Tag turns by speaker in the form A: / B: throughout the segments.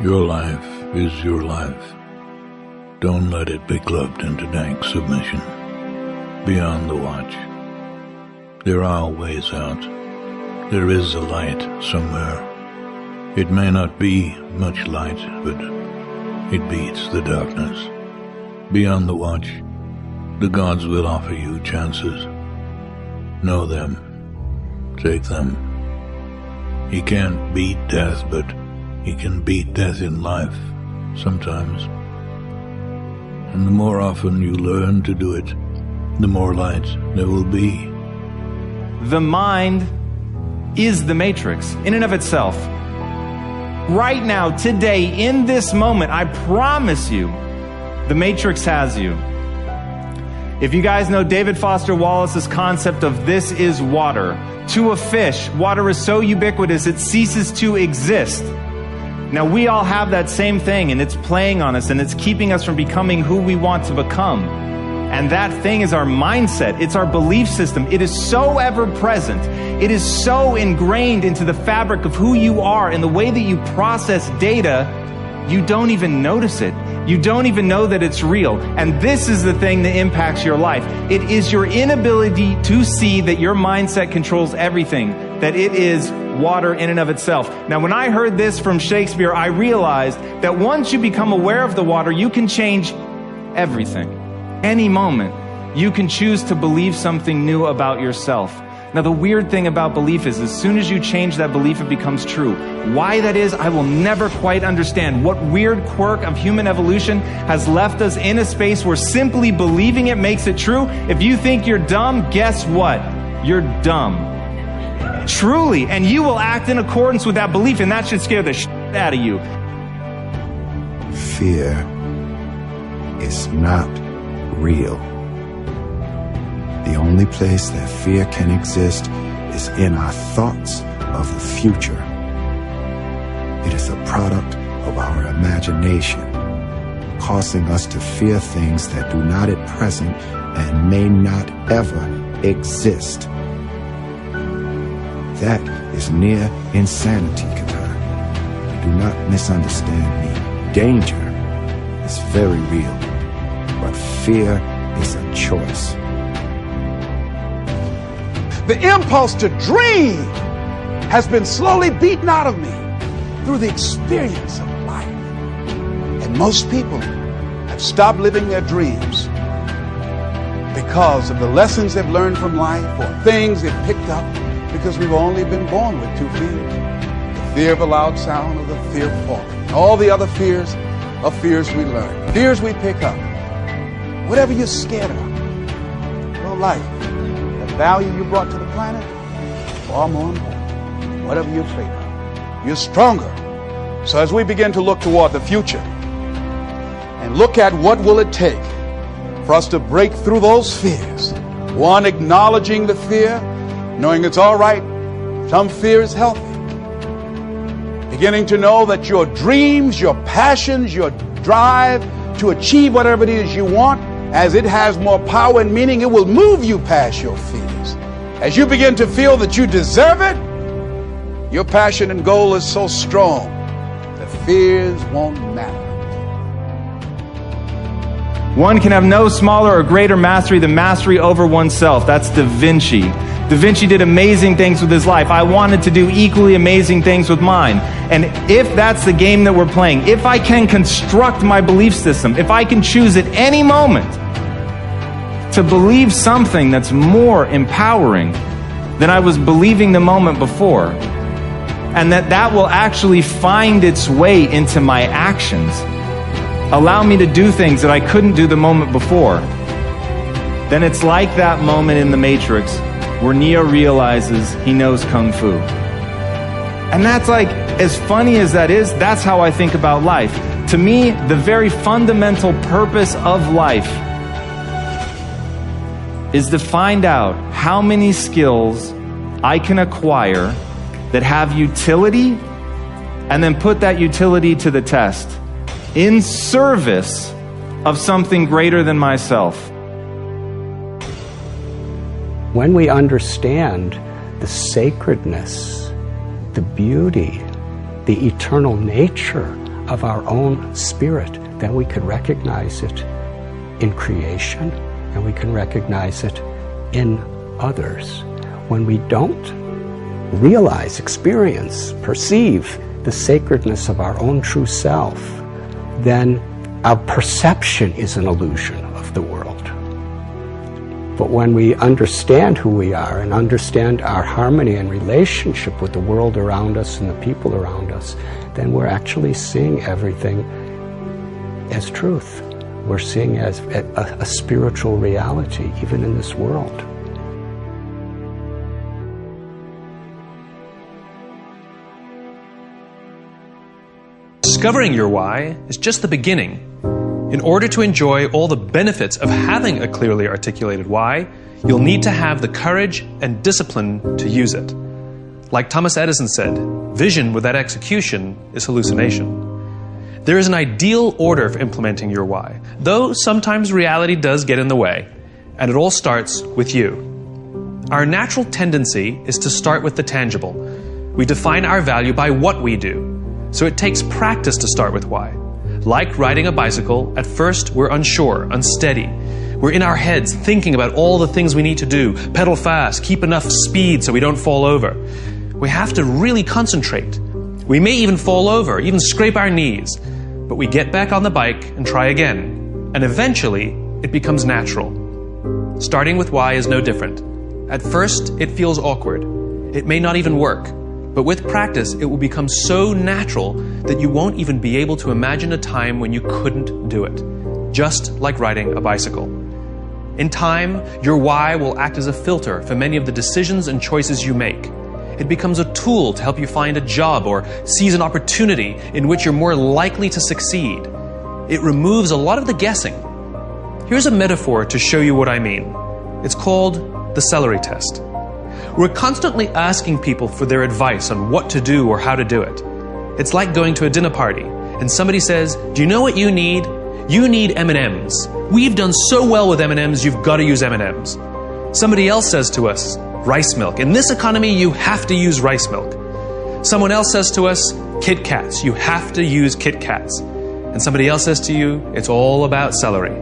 A: Your life is your life. Don't let it be clubbed into dank submission. Beyond the watch, there are ways out. There is a light somewhere. It may not be much light, but it beats the darkness. Beyond the watch, the gods will offer you chances. Know them. Take them. He can't beat death, but he can beat death in life, sometimes. And the more often you learn to do it, the more light there will be.
B: The mind is the matrix in and of itself. Right now, today, in this moment, I promise you, the matrix has you. If you guys know David Foster Wallace's concept of this is water, to a fish, water is so ubiquitous it ceases to exist. Now, we all have that same thing, and it's playing on us, and it's keeping us from becoming who we want to become. And that thing is our mindset. It's our belief system. It is so ever present. It is so ingrained into the fabric of who you are and the way that you process data, you don't even notice it. You don't even know that it's real. And this is the thing that impacts your life. It is your inability to see that your mindset controls everything, that it is water in and of itself. Now, when I heard this from Shakespeare, I realized that once you become aware of the water, you can change everything. Any moment, you can choose to believe something new about yourself. Now, the weird thing about belief is as soon as you change that belief, it becomes true. Why that is, I will never quite understand. What weird quirk of human evolution has left us in a space where simply believing it makes it true? If you think you're dumb, guess what? You're dumb. Truly. And you will act in accordance with that belief, and that should scare the shit out of you.
C: Fear is not real. The only place that fear can exist is in our thoughts of the future. It is a product of our imagination, causing us to fear things that do not at present and may not ever exist. That is near insanity, Katan. Do not misunderstand me. Danger is very real, but fear is a choice.
D: The impulse to dream has been slowly beaten out of me through the experience of life. And most people have stopped living their dreams because of the lessons they've learned from life or things they've picked up because we've only been born with two fears. The fear of a loud sound or the fear of falling. All the other fears are fears we learn, fears we pick up. Whatever you're scared of, your life, value you brought to the planet, far more important. Whatever you're afraid of, you're stronger. So as we begin to look toward the future and look at what will it take for us to break through those fears, one, acknowledging the fear, knowing it's all right, some fear is healthy. Beginning to know that your dreams, your passions, your drive to achieve whatever it is you want, as it has more power and meaning, it will move you past your fears. As you begin to feel that you deserve it, your passion and goal is so strong that fears won't matter.
B: One can have no smaller or greater mastery than mastery over oneself. That's Da Vinci. Da Vinci did amazing things with his life. I wanted to do equally amazing things with mine. And if that's the game that we're playing, if I can construct my belief system, if I can choose at any moment to believe something that's more empowering than I was believing the moment before, and that will actually find its way into my actions, allow me to do things that I couldn't do the moment before, then it's like that moment in the Matrix where Neo realizes he knows Kung Fu. And that's like, as funny as that is, that's how I think about life. To me, the very fundamental purpose of life is to find out how many skills I can acquire that have utility, and then put that utility to the test in service of something greater than myself.
E: When we understand the sacredness, the beauty, the eternal nature of our own spirit, then we can recognize it in creation, and we can recognize it in others. When we don't realize, experience, perceive the sacredness of our own true self, then our perception is an illusion of the world. But when we understand who we are and understand our harmony and relationship with the world around us and the people around us, then we're actually seeing everything as truth. We're seeing as a spiritual reality, even in this world.
F: Discovering your why is just the beginning. In order to enjoy all the benefits of having a clearly articulated why, you'll need to have the courage and discipline to use it. Like Thomas Edison said, vision without execution is hallucination. There is an ideal order for implementing your why, though sometimes reality does get in the way, and it all starts with you. Our natural tendency is to start with the tangible. We define our value by what we do, so it takes practice to start with why. Like riding a bicycle, at first we're unsure, unsteady. We're in our heads thinking about all the things we need to do, pedal fast, keep enough speed so we don't fall over. We have to really concentrate. We may even fall over, even scrape our knees, but we get back on the bike and try again, and eventually it becomes natural. Starting with why is no different. At first it feels awkward. It may not even work. But with practice, it will become so natural that you won't even be able to imagine a time when you couldn't do it. Just like riding a bicycle. In time, your why will act as a filter for many of the decisions and choices you make. It becomes a tool to help you find a job or seize an opportunity in which you're more likely to succeed. It removes a lot of the guessing. Here's a metaphor to show you what I mean. It's called the celery test. We're constantly asking people for their advice on what to do or how to do it. It's like going to a dinner party and somebody says, "Do you know what you need? You need M&Ms. We've done so well with M&Ms, you've got to use M&Ms." Somebody else says to us, "Rice milk. In this economy, you have to use rice milk." Someone else says to us, "Kit Kats. You have to use Kit Kats." And somebody else says to you, "It's all about celery."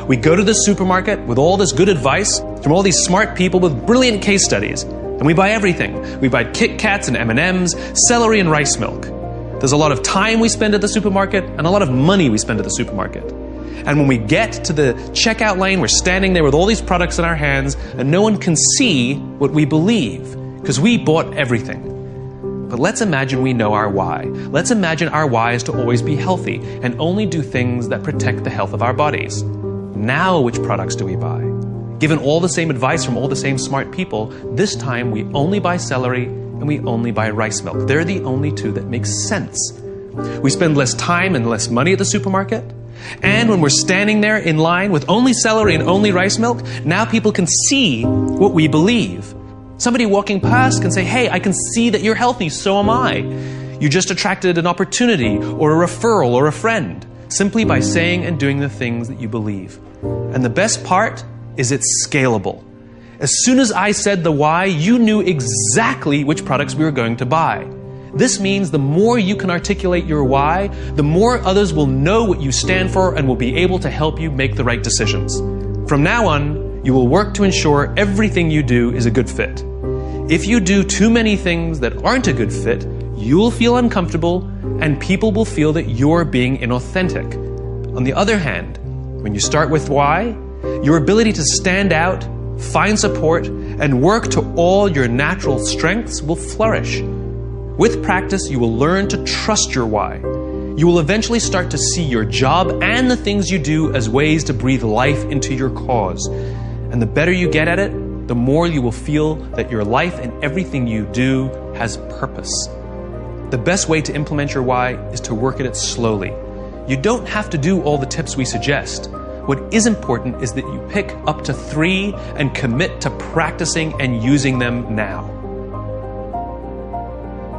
F: We go to the supermarket with all this good advice from all these smart people with brilliant case studies, and we buy everything. We buy Kit Kats and M&Ms, celery and rice milk. There's a lot of time we spend at the supermarket and a lot of money we spend at the supermarket. And when we get to the checkout lane, we're standing there with all these products in our hands, and no one can see what we believe, because we bought everything. But let's imagine we know our why. Let's imagine our why is to always be healthy and only do things that protect the health of our bodies. Now which products do we buy? Given all the same advice from all the same smart people, this time we only buy celery and we only buy rice milk. They're the only two that make sense. We spend less time and less money at the supermarket. And when we're standing there in line with only celery and only rice milk, now people can see what we believe. Somebody walking past can say, "Hey, I can see that you're healthy, so am I." You just attracted an opportunity or a referral or a friend, simply by saying and doing the things that you believe. And the best part is it's scalable. As soon as I said the why, you knew exactly which products we were going to buy. This means the more you can articulate your why, the more others will know what you stand for and will be able to help you make the right decisions. From now on, you will work to ensure everything you do is a good fit. If you do too many things that aren't a good fit, you'll feel uncomfortable and people will feel that you're being inauthentic. On the other hand, when you start with why, your ability to stand out, find support, and work to all your natural strengths will flourish. With practice, you will learn to trust your why. You will eventually start to see your job and the things you do as ways to breathe life into your cause. And the better you get at it, the more you will feel that your life and everything you do has purpose. The best way to implement your why is to work at it slowly. You don't have to do all the tips we suggest. What is important is that you pick up to 3 and commit to practicing and using them now.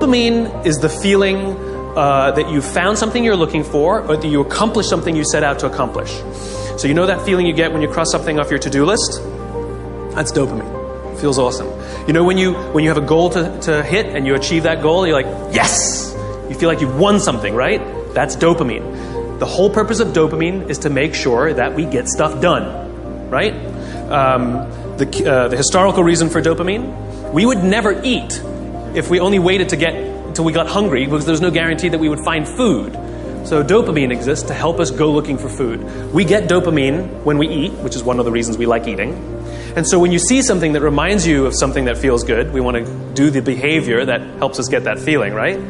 F: Dopamine is the feeling that you found something you're looking for, or that you accomplished something you set out to accomplish. So you know that feeling you get when you cross something off your to-do list? That's dopamine. It feels awesome. You know when you have a goal to hit and you achieve that goal, you're like, yes! You feel like you've won something, right? That's dopamine. The whole purpose of dopamine is to make sure that we get stuff done, right? The historical reason for dopamine, we would never eat if we only waited to get until we got hungry, because there's no guarantee that we would find food. So dopamine exists to help us go looking for food. We get dopamine when we eat, which is one of the reasons we like eating. And so when you see something that reminds you of something that feels good, we want to do the behavior that helps us get that feeling, right?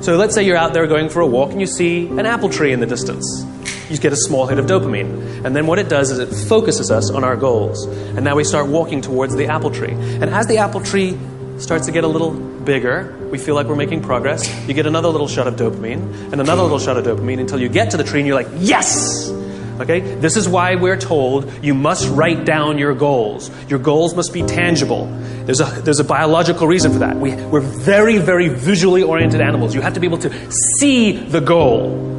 F: So let's say you're out there going for a walk and you see an apple tree in the distance. You get a small hit of dopamine. And then what it does is it focuses us on our goals. And now we start walking towards the apple tree. And as the apple tree starts to get a little bigger, we feel like we're making progress. You get another little shot of dopamine and another little shot of dopamine until you get to the tree and you're like, yes! Okay? This is why we're told you must write down your goals. Your goals must be tangible. There's a biological reason for that. We're very, very visually oriented animals. You have to be able to see the goal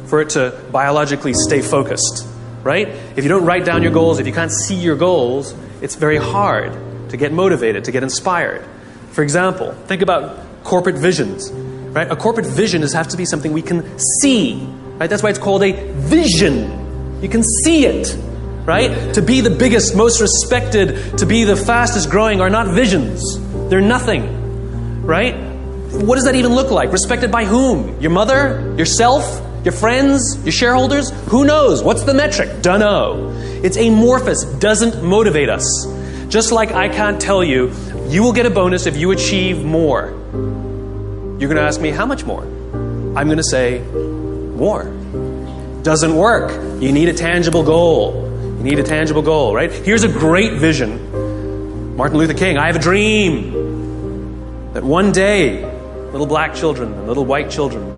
F: for it to biologically stay focused, right? If you don't write down your goals, if you can't see your goals, it's very hard to get motivated, to get inspired. For example, think about corporate visions, right? A corporate vision has to be something we can see, right? That's why it's called a vision. You can see it, right? To be the biggest, most respected, to be the fastest growing are not visions. They're nothing, right? What does that even look like? Respected by whom? Your mother? Yourself? Your friends? Your shareholders? Who knows? What's the metric? Dunno. It's amorphous, doesn't motivate us. Just like I can't tell you, you will get a bonus if you achieve more. You're going to ask me, how much more? I'm going to say, more. Doesn't work. You need a tangible goal. You need a tangible goal, right? Here's a great vision. Martin Luther King, I have a dream that one day, little black children and little white children